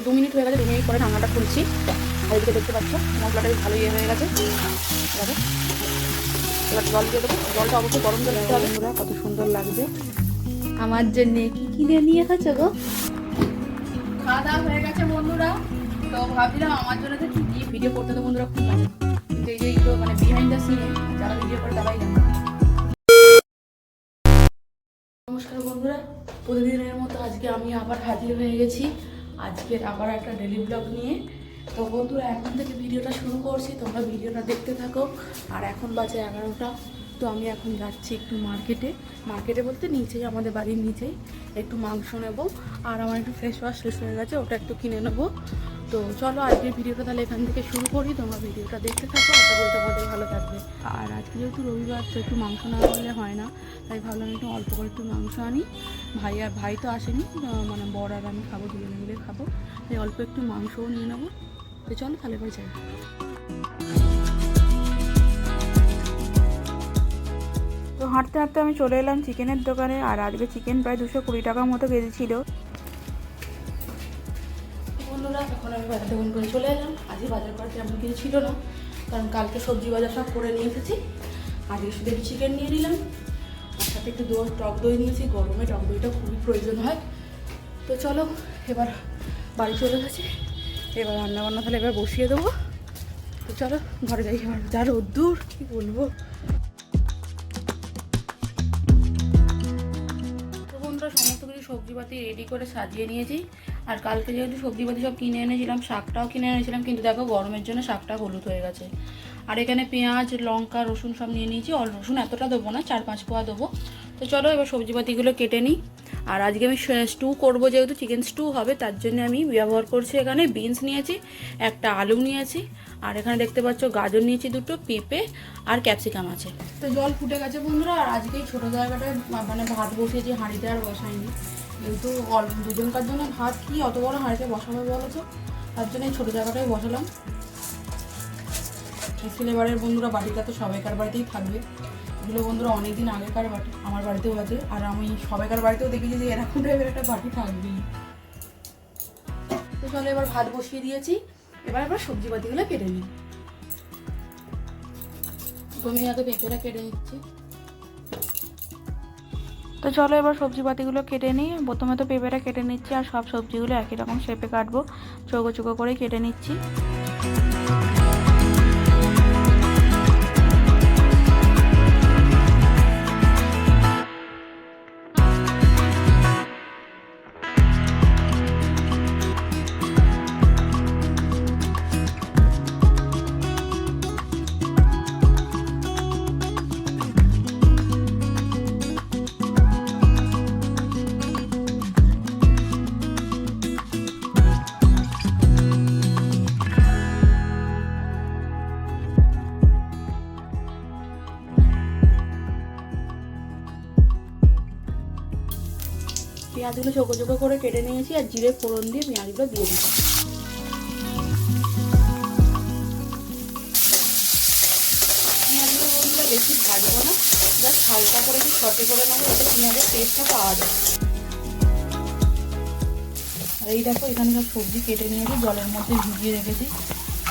2 minute হয়ে গেছে, 2 minute পরে ঢাকনাটা খুলছি। আর এদিকে দেখতে পাচ্ছ মশলাটা বেশ ভালো হয়ে গেছে। দেখো এবার জল দিয়ে দেবো, জলটা অবশ্যই গরম জল দিতে হবে। কত সুন্দর লাগবে। আমার জন্যে কি কিনে নিয়ে এসেছো গো? খাওয়া দাওয়া হয়ে গেছে বন্ধুরা। তো ভাবছিলাম আমার জন্য তো কি ভিডিও করতে, তো বন্ধুরা খুব ভালো, কিন্তু এই যে এইগুলো মানে বিহাইন্ড দ্য সিনে যারা ভিডিও করে তারাই জানে। নমস্কার বন্ধুরা, প্রতিদিনের মতো আজকে আমি আবার হাজির হয়ে গেছি, আজকের আবার একটা ডেলি ব্লগ নিয়ে। তো বন্ধুরা এখন থেকে ভিডিওটা শুরু করছি, তোমরা ভিডিওটা দেখতে থাকো। আর এখন বাজে 11টা। তো আমি এখন যাচ্ছি একটু মার্কেটে বলতে নিচেই, আমাদের বাড়ির নিচেই একটু মাংস নেব। আর আমার একটু ফেস ওয়াশ শেষ হয়ে গেছে, ওটা একটু কিনে নেবো। তো চলো আজকের ভিডিওটা তাহলে এখান থেকে শুরু করি, তোমরা ভিডিওটা দেখতে থাকো, আশা করি তোমাদের ভালো থাকবে। আর আজকে যেহেতু রবিবার, তো একটু মাংস না করলে হয় না, তাই ভাবলাম একটু অল্প করে একটু মাংস আনি। ভাই তো আসেনি, মানে বর আর আমি খাবো, দুজনে মিলে খাবো, তাই অল্প একটু মাংসও নিয়ে নেবো। তো চলো তাহলে এবার যাই। তো হাঁটতে হাঁটতে আমি চলে এলাম চিকেনের দোকানে। আর আজকে চিকেন প্রায় 220 টাকার মতো কেজি ছিল। বন্ধুরা এখন আমি বাজার দোকান করে চলে এলাম। আজকে বাজার করা তেমন কিছু ছিল না, কারণ কালকে সবজি বাজার সব করে নিয়ে এসেছি। আজকে শুধু একটু চিকেন নিয়ে নিলাম, আর সাথে একটু টক দই নিয়েছি। গরমে টক দইটা খুবই প্রয়োজন হয়। তো চলো এবার বাড়ি চলে গেছি, এবার রান্নাবান্না তাহলে এবার বসিয়ে দেবো। তো চলো ঘরে যাই, এবার যা রোদ্দুর কী বলবো। তো বন্ধুরা সমস্ত কিছু সবজিপাতি রেডি করে সাজিয়ে নিয়েছি। আর কালকে যেহেতু সবজিপাতি সব কিনে এনেছিলাম, শাকটাও কিনে এনেছিলাম, কিন্তু দেখো গরমের জন্য শাকটা হলুদ হয়ে গেছে। আর এখানে পেঁয়াজ, লঙ্কা, রসুন সব নিয়ে নিয়েছি। রসুন এতটা দেবো না, 4-5 কোয়া দেবো। তো চলো এবার সবজিপাতিগুলো কেটে নিই। আর আজকে আমি স্টু করবো, যেহেতু চিকেন স্টু হবে, তার জন্য আমি ব্যবহার করছি এখানে বিনস নিয়েছি, একটা আলু নিয়েছি, আর এখানে দেখতে পাচ্ছ গাজর নিয়েছি 2টো, পেঁপে আর ক্যাপসিকাম আছে। তো জল ফুটে গেছে বন্ধুরা। আর আজকে এই ছোটো জায়গাটায় মানে ভাত বসিয়েছি, হাঁড়িতে আর বসাইনি, যেহেতু দুজনকার জন্য ভাত কি অত বড় হাঁড়িতে বসাবো বলো তো, তার জন্য এই ছোটো জায়গাটায় বসালাম। সিলেবারের বন্ধুরা বাটিটা তো সবাইকার বাড়িতেই থাকবে, এগুলো বন্ধুরা অনেকদিন আগেকার বাটি, আমার বাড়িতেও আছে। আর আমি সবাইকার বাড়িতেও দেখেছি যে এরকম টাইপের একটা বাটি থাকবেই। তো চলো এবার ভাত বসিয়ে দিয়েছি, এবার সবজিপাতিগুলো কেটে নিই। তুমি আগে পেঁপেটা কেটে নিচ্ছি। তো চলো এবার সবজিপাতিগুলো কেটে নিই। প্রথমে তো পেঁপেটা কেটে নিচ্ছি, আর সব সবজিগুলো একই রকম শেপে কাটবো, চৌকো চৌকো করে কেটে নিচ্ছি। পেঁয়াজগুলো চৌকো চৌকো করে কেটে নিয়েছি, আর জিরে ফোড়ন দিয়ে পেঁয়াজগুলো দিয়ে দিচ্ছি। পেঁয়াজগুলো বন্ধুরা বেশি ভাজবো না, জাস্ট হালকা করে একটু সটে করে নেবো, যাতে পেঁয়াজের টেস্টটা পাওয়া যায়। আর এই দেখো এখানে সব সবজি কেটে নিয়েছি, জলের মধ্যে ভিজিয়ে রেখেছি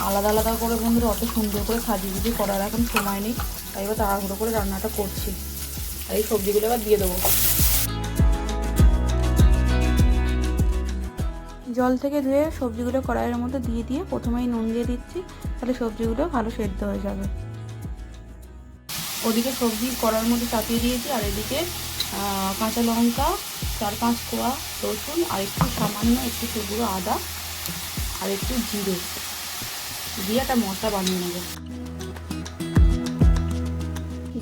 আলাদা আলাদা করে। বন্ধুরা অত সুন্দর করে সাজিয়ে করার এখন সময় নেই, তাই এবার তাড়াহুড়ো করে রান্নাটা করছি। আর এই সবজিগুলো এবার দিয়ে দেবো। জল থেকে ধুয়ে সবজিগুলো কড়াইয়ের মধ্যে দিয়ে প্রথমেই নুন দিয়ে দিচ্ছি, তাহলে সবজিগুলো ভালো সেদ্ধ হয়ে যাবে। ওদিকে সবজি কড়াইয়ের মধ্যে চাপিয়ে দিয়েছি, আর এদিকে কাঁচা লঙ্কা, 4-5 কোয়া রসুন, আর একটু সামান্য একটু টুকরো আদা, আর একটু জিরে দিয়ে একটা মশলা বানিয়ে নেব।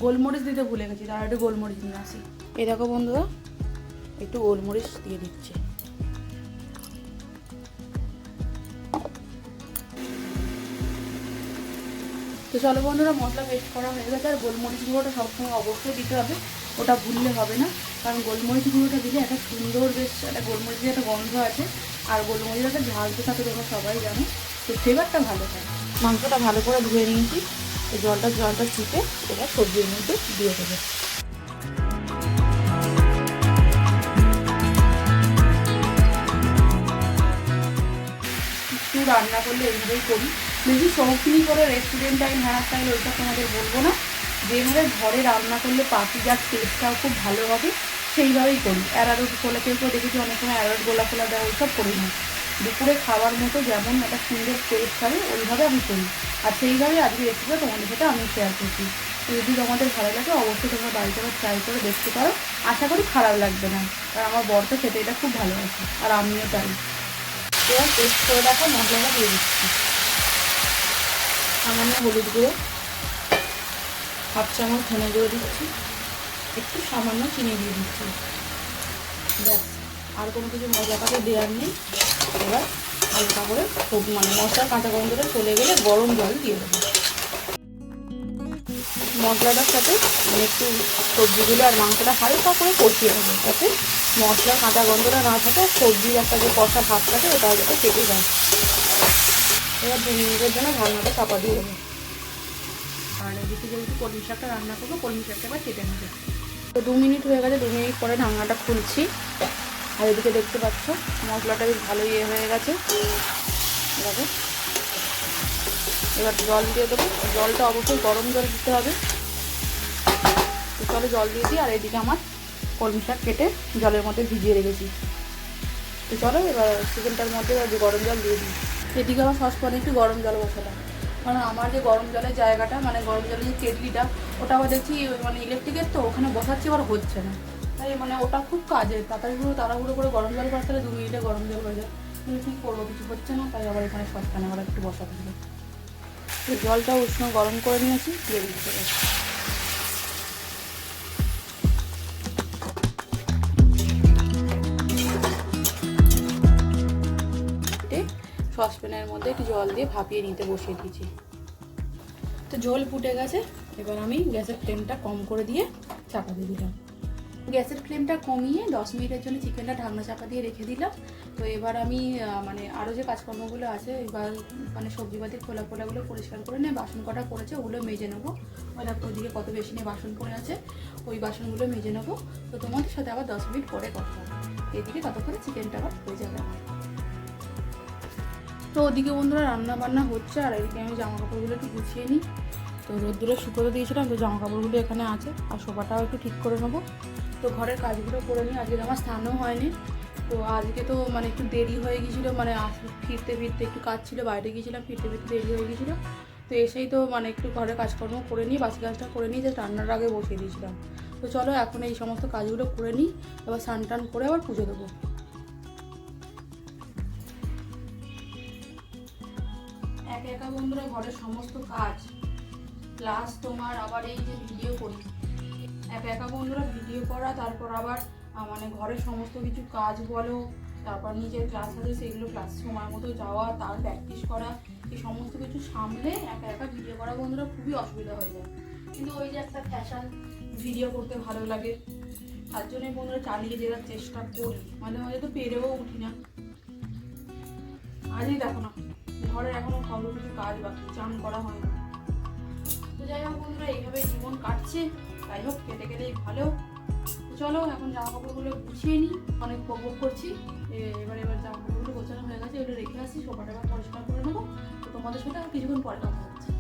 গোলমরিচ দিতে ভুলে গেছি, তার একটু গোলমরিচ নিয়ে আসি। এই দেখো বন্ধুরা একটু গোলমরিচ দিয়ে দিচ্ছি। তো চলো বন্ধুরা মশলা পেস্ট করা হয়ে গেছে। আর গোলমরিচ গুঁড়োটা সবসময় অবশ্যই দিতে হবে, ওটা ভুললে হবে না, কারণ গোলমরিচ গুঁড়োটা দিলে একটা সুন্দর বেশ একটা গোলমরিচের একটা গন্ধ আছে। আর গোলমরিচের একটা ঝাল তো থাকে, তোমরা সবাই জানো, তো ফ্লেভারটা ভালো হয়। মাংসটা ভালো করে ধুয়ে নিয়েছি, এই জলটা চিপে এবার সবজির মধ্যে দিয়ে দেবো। রান্না করলে এইভাবেই করি। বেশি শৌখিনি করে রেস্টুরেন্ট টাইম হেয়ার স্টাইল ওইসব তোমাদের বলবো না, যেভাবে ঘরে রান্না করলে পাতি যার টেস্টটাও খুব ভালো হবে সেইভাবেই করি। অ্যারারুট খোলা কেউ দেখেছি অনেক সময় অ্যারারুট গোলা ফোলা দেওয়া ওইসব করি না। দুপুরে খাওয়ার মতো যেমন একটা সুন্দর টেস্ট হবে ওইভাবে আমি করি, আর সেইভাবে আজকে রেসিপিটা তোমাদের সাথে আমি শেয়ার করছি। যদি তোমাদের ভালো লাগে অবশ্যই তোমরা বাড়িতে আবার ট্রাই করে দেখতে পারো, আশা করি খারাপ লাগবে না, আর আমার বর তো খেতে এটা খুব ভালোবাসে আর আমিও চাই। এবার টেস্ট করে দেখো, মশলাটা দিয়ে দিচ্ছি। সামান্য হলুদ গুঁড়ো, হাফ চামচ ধনে গুঁড়ো দিচ্ছি, একটু সামান্য চিনি দিয়ে দিচ্ছি, ব্যাস আর কোনো কিছু মশলাটাকে দেওয়ার নেই। এবার হালকা করে মানে মশলার কাঁচা গন্ধটা চলে গেলে গরম জল দিয়ে দেবো। মশলাটার সাথে একটু সবজিগুলো আর মাংসটা হালকা করে কষিয়ে নেবো, যাতে মশলার কাঁচা গন্ধটা না থাকে, সবজির একটা যে কষা ভাত থাকে ওটা যাতে কেটে যায়। এবার 2 মিনিটের জন্য ঢাকনাটা চাপা দিয়ে দেবো। আর এদিকে যেহেতু কলমি শাকটা রান্না করবো, কলমি শাকটা এবার কেটে নেবো। তো 2 মিনিট হয়ে গেছে, 2 মিনিট পরে ঢাকনাটা খুলছি। আর এদিকে দেখতে পাচ্ছ মশলাটা বেশ ভালো হয়ে গেছে। এভাবে এবার জল দিয়ে দেবো, জলটা অবশ্যই গরম জল দিতে হবে। তো চলো জল দিয়ে দিই। আর এদিকে আমার কলমি শাক কেটে জলের মধ্যে ভিজিয়ে রেখেছি। তো চলো এবার চিকেনটার মধ্যে গরম জল দিয়ে দিই। এদিকে আমার সসপ্যানে একটু গরম জল বসালাম, কারণ আমার যে গরম জলের জায়গাটা মানে গরম জলের যে কেটলিটা ওটা আবার দেখছি মানে ইলেকট্রিকের, তো ওখানে বসাচ্ছি আবার হচ্ছে না। তাই মানে ওটা খুব কাজে তাড়াহুড়ো করে গরম জল করতে হলে 2 মিনিটে গরম জল হয়ে যায়, কিন্তু কী করবো, কিছু হচ্ছে না। তাই আবার এখানে সসপ্যানে আবার একটু বসাতে হবে। তো জলটা উষ্ণ গরম করে নিয়েছি, দিয়ে দিতে হবে। সসপ্যানের মধ্যে একটু জল দিয়ে ভাপিয়ে নিতে বসিয়ে দিয়েছি। তো ঝোল ফুটে গেছে, এবার আমি গ্যাসের ফ্লেমটা কম করে দিয়ে চাপা দিয়ে দিলাম। গ্যাসের ফ্লেমটা কমিয়ে 10 মিনিটের জন্য চিকেনটা ঢাকনা চাপা দিয়ে রেখে দিলাম। তো এবার আমি মানে আরও যে কাজকর্মগুলো আছে, এবার মানে সবজিপাতির খোলাগুলো পরিষ্কার করে নিয়ে বাসন কটা পড়েছে ওগুলো মেজে নেবো। ওইদিকে কত বেশি নিয়ে বাসন পড়ে আছে, ওই বাসনগুলো মেজে নেবো। তো তোমাদের সাথে আবার 10 মিনিট পরে কথা হবে। এদিকে ততক্ষণে চিকেনটা আবার হয়ে যাবে। তো ওদিকে বন্ধুরা রান্না বান্না হচ্ছে, আর এদিকে আমি জামা কাপড়গুলো একটু গুছিয়ে নিই। তো রোদ্দুরে শুকোতে দিয়েছিলাম, তো জামা কাপড়গুলো এখানে আছে, আর সোফাটাও একটু ঠিক করে নেবো। তো ঘরের কাজগুলো করে নিই। আজকে আমার স্নানও হয়নি, তো আজকে তো মানে একটু দেরি হয়ে গিয়েছিলো, মানে ফিরতে একটু কাজ ছিল, বাইরে গিয়েছিলাম, ফিরতে দেরি হয়ে গিয়েছিলো। তো এসেই তো মানে একটু ঘরের কাজকর্ম করে নিই, বাসি কাজটা করে নিই, যে রান্নার আগে বসিয়ে দিয়েছিলাম। তো চলো এখন এই সমস্ত কাজগুলো করে নিই, এবার স্নান টান করে আবার পুজো দেবো। একা বন্ধুরা ঘরের সমস্ত কাজ প্লাস তোমার আবার এই যে ভিডিও করি, একা বন্ধুরা ভিডিও করা, তারপর আবার মানে ঘরের সমস্ত কিছু কাজ বলো, তারপর নিজের ক্লাস আছে সেগুলো ক্লাস সময় মতো যাওয়া, তার প্র্যাকটিস করা, এই সমস্ত কিছু সামলে একা ভিডিও করা বন্ধুরা খুবই অসুবিধা হয়ে যায়। কিন্তু ওই যে একটা ফ্যাশন, ভিডিও করতে ভালো লাগে, তার জন্যই বন্ধুরা চালিয়ে যাওয়ার চেষ্টা করি। মাঝে মাঝে তো পেরেও উঠি না। আজই দেখো না, ঘরের এখনো কত কিছু কাজ বাকি, চান করা হয় না। তো যাই হোক বন্ধুরা এইভাবে জীবন কাটছে, যাই হোক কেটে গেলেই ভালো। চলো এখন জামা কাপড়গুলো গুছিয়ে নিই, অনেক উপভোগ করছি। এবার জামা কাপড়গুলো গোছানো হয়ে গেছে, এগুলো রেখে আসি, সোফাটা আবার পরিষ্কার করে নেবো। তো তোমাদের সাথে আর কিছুক্ষণ পরে কথা হচ্ছে।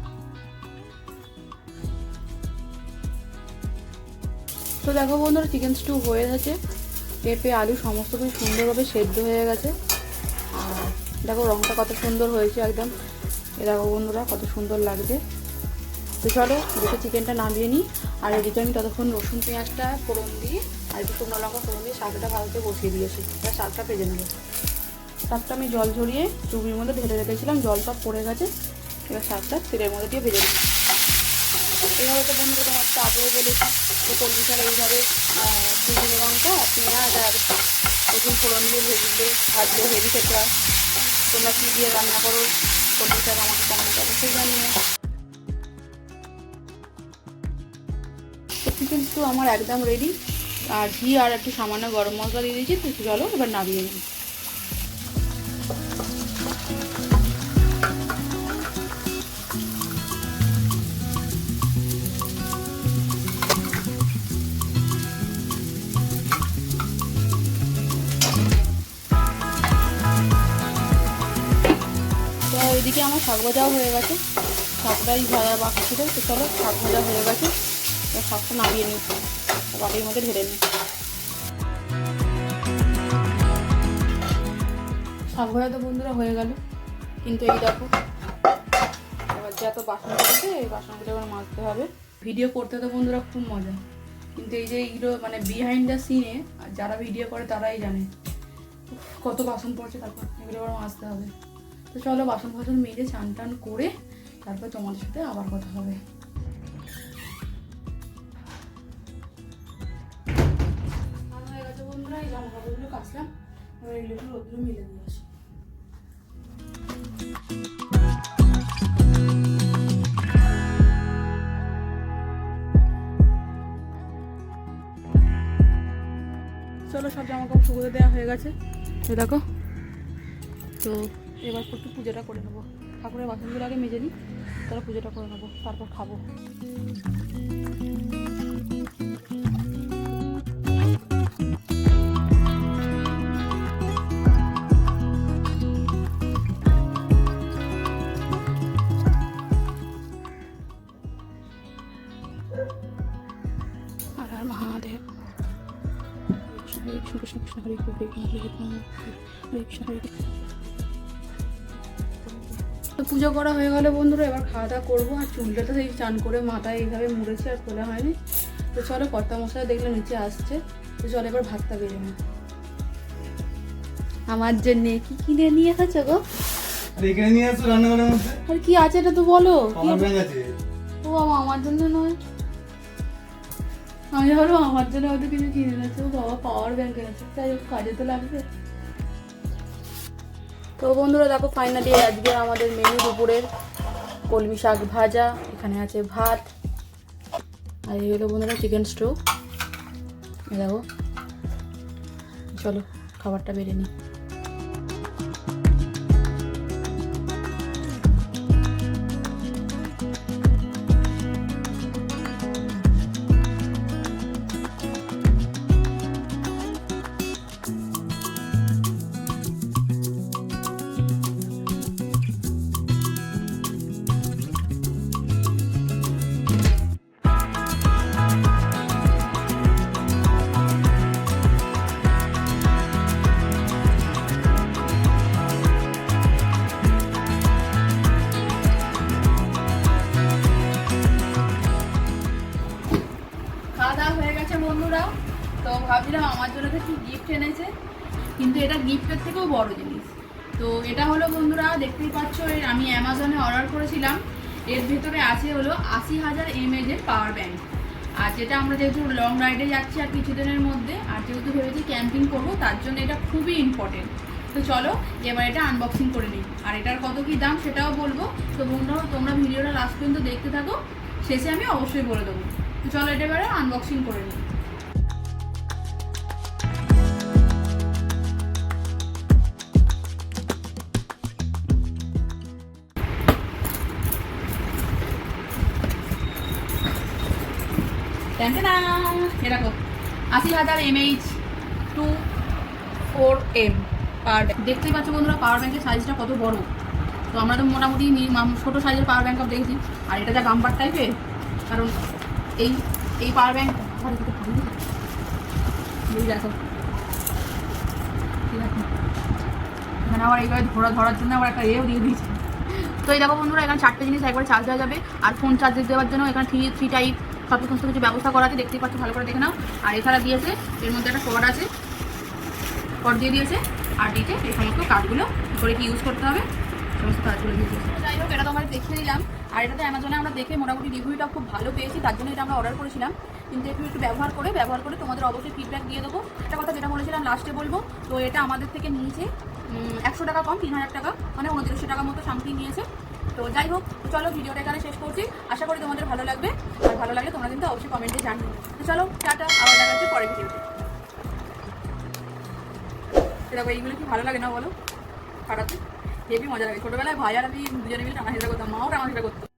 তো দেখো বন্ধুরা চিকেন স্টু হয়ে গেছে, পেঁপে আলু সমস্ত কিছু সুন্দরভাবে সেদ্ধ হয়ে গেছে। আর দেখো রঙটা কত সুন্দর হয়েছে একদম, এ দেখো বন্ধুরা কত সুন্দর লাগছে। তো চলো দুটো চিকেনটা নামিয়ে নিই, আর এদিকে আমি ততক্ষণ রসুন পেঁয়াজটা ফোড়ন দিয়ে আর একটু শুকনো লঙ্কা ফোড়ন দিয়ে শাকটা ভালোতে বসিয়ে দিয়েছি। এবার শাকটা ভেজে নেবো। শাকটা আমি জল ঝরিয়ে চুবির মধ্যে ঢেলে রেখেছিলাম, জলটা পড়ে গেছে। এবার শাকটা তেলের মধ্যে দিয়ে ভেজে নিই। এইভাবে তো বন্ধুরা তোমার তো আগেও বলেছি, তো কলমি শাক এইভাবে শুকনো লঙ্কা পেঁয়াজ আর রসুন ফোড়ন দিয়ে ভাজলে হেভি খেতে হয়। তোমরা কী দিয়ে রান্না করো কলমি শাক আমাকে কমেন্ট অবশ্যই জানিয়ে। তো চিকেন স্টু আমার একদম রেডি, আর ঘি আর একটু সামান্য গরম মশলা দিয়ে দিয়েছি। তো চলো এবার নামিয়ে নিই। ওইদিকে আমার শাক ভাজাও হয়ে গেছে, শাকটাই ভাজা বাকি ছিল। তো চলো শাক ভাজা হয়ে গেছে, এবার শাকটা নামিয়ে নিই, বাটির মধ্যে ঢেলে নিই। শাক ভাজা তো বন্ধুরা হয়ে গেল, কিন্তু এই দেখো এবার যত বাসন করছে এই বাসনগুলো এবার মাজতে হবে। ভিডিও করতে তো বন্ধুরা খুব মজা, কিন্তু এই যে এইগুলো মানে বিহাইন্ড দ্য সিনে যারা ভিডিও করে তারাই জানে কত বাসন পড়ছে, তারপর এগুলো এবার মাজতে হবে। তো চলো বাসন ফাসন মেজে চান টান করে তারপর তোমাদের সাথে আবার কথা হবে। হয়ে গেছে বন্ধুরা, এই জামা কাপড়গুলো কাচলাম, এবার এগুলো একটু রোদ্দুরে মেলে দিয়ে আসি। চলো সব জামা কাপড় শুকোতে দেওয়া হয়ে গেছে, দেখো। তো এবার একটু পুজোটা করে নেবো, ঠাকুরের বাসনগুলো আগে মেজে নিই, তারপর পুজোটা করে নেবো, তারপর খাবো। আর আর মহাদেব কৃষ্ণ কৃষ্ণ কৃষ্ণ হরে হরে কৃষ্ণ হরে। তো পুজো করা হয়ে গেলে বন্ধুরা এবার খাওয়া দাওয়া করবো। আর চুলটা তো সেই চান করে মাথায় এইভাবে মুড়েছি, আর খোলা হয়নি। তো চলো কর্তা মশলা দেখলে নিচে আসছে, তো চলো এবার ভাতটা বেড়ে নি। আমার জন্য কি কিনে নিয়ে এসেছো গো? এখানে নিয়ে আসো রান্নাঘরের মধ্যে। আর কি আছে এটা তো বলো। পাওয়ার ব্যাংক আছে। ও বাবা, আমার জন্য নয়, আমি ভাবলাম আমার জন্য হয়তো কিছু কিনে এনেছে। ও বাবা, পাওয়ার ব্যাংক এনেছে, তাই কাজে তো লাগবে। তো বন্ধুরা দেখো ফাইনালি আজকে আমাদের মেনু দুপুরের কলমি শাক ভাজা, এখানে আছে ভাত, আর এই হলো বন্ধুরা চিকেন স্টো। দেখো চলো খাবারটা বেড়ে নিই। বন্ধুরা তো ভাবছিলাম আমার জন্য কি গিফট এনেছে, কিন্তু এটা গিফটের থেকেও বড় জিনিস। তো এটা হলো বন্ধুরা দেখতেই পাচ্ছ, আমি অ্যামাজনে অর্ডার করেছিলাম। এর ভেতরে আছে হলো 80,000 mAh এর পাওয়ার ব্যাংক। আর যেটা আমরা যেহেতু লং রাইডে যাচ্ছি আর কিছুদিনের মধ্যে, আর যেহেতু ভেবেছি ক্যাম্পিং করবো, তার জন্য এটা খুবই ইম্পর্টেন্ট। তো চলো এবার এটা আনবক্সিং করে নিই, আর এটার কত কি দাম সেটাও বলবো। তো বন্ধুরা তোমরা ভিডিওটা লাস্ট পর্যন্ত দেখতে থাকো, শেষে আমি অবশ্যই বলে দেবো। তো চলো এটা এবারে আনবক্সিং করে নিই। এরকম 80,000 mAh 24M পাওয়ার ব্যাংক। দেখতেই পাচ্ছ বন্ধুরা পাওয়ার ব্যাংকের সাইজটা কত বড়। তো আমরা তো মোটামুটি ছোটো সাইজের পাওয়ার ব্যাংক দেখেছি, আর এটা যা গাম্বার টাইপের, কারণ এই পাওয়ার ব্যাংক দেখো এখানে আবার এইভাবে ধরার জন্য আবার একটা এও দিয়ে দিয়েছে। তো এই দেখো বন্ধুরা এখানে 4টে জিনিস একবার চার্জ দেওয়া যাবে, আর ফোন চার্জ দেওয়ার জন্য এখানে থ্রি টাইপ সমস্ত কিছু ব্যবস্থা করা আছে, দেখতেই পাচ্ছ, ভালো করে দেখে নাও। আর এছাড়া দিয়েছে এর মধ্যে একটা কর্ড আছে, কর্ড দিয়ে দিয়েছে, আর দিয়েছে এই সমস্ত কাজগুলো করে কি ইউজ করতে হবে সমস্ত কাজগুলো দিয়ে দিয়েছে। যাই হোক এটা তো আমরা দেখিয়ে দিলাম, আর এটাতে অ্যামাজনে আমরা দেখে মোটামুটি রিভিউটা খুব ভালো পেয়েছি, তার জন্য এটা আমরা অর্ডার করেছিলাম। কিন্তু একটু ব্যবহার করে তোমাদের অবশ্যই ফিডব্যাক দিয়ে দেবো। একটা কথা যেটা বলেছিলাম লাস্টে বলবো, তো এটা আমাদের থেকে নিয়েছে 100 টাকা কম, 3,000 টাকা, মানে 2900 টাকা মতো সামথিং নিয়েছে। তো যাই হোক চলো ভিডিওটা এখানে শেষ করছি, আশা করি তোমাদের ভালো লাগবে, আর ভালো লাগলে তোমরা কিন্তু অবশ্যই কমেন্টে জানিও। তো চলো টাটা, আবার দেখা হচ্ছে পরের ভিডিওতে। দেখো এইগুলো কি ভালো লাগে না বলো, ফাটাতে হেভি মজা লাগে। ছোটোবেলায় ভাই আর আমি দুজনে মিলে টানা হেঁচড়া করতাম, মাও টানা হেঁচড়া করতো।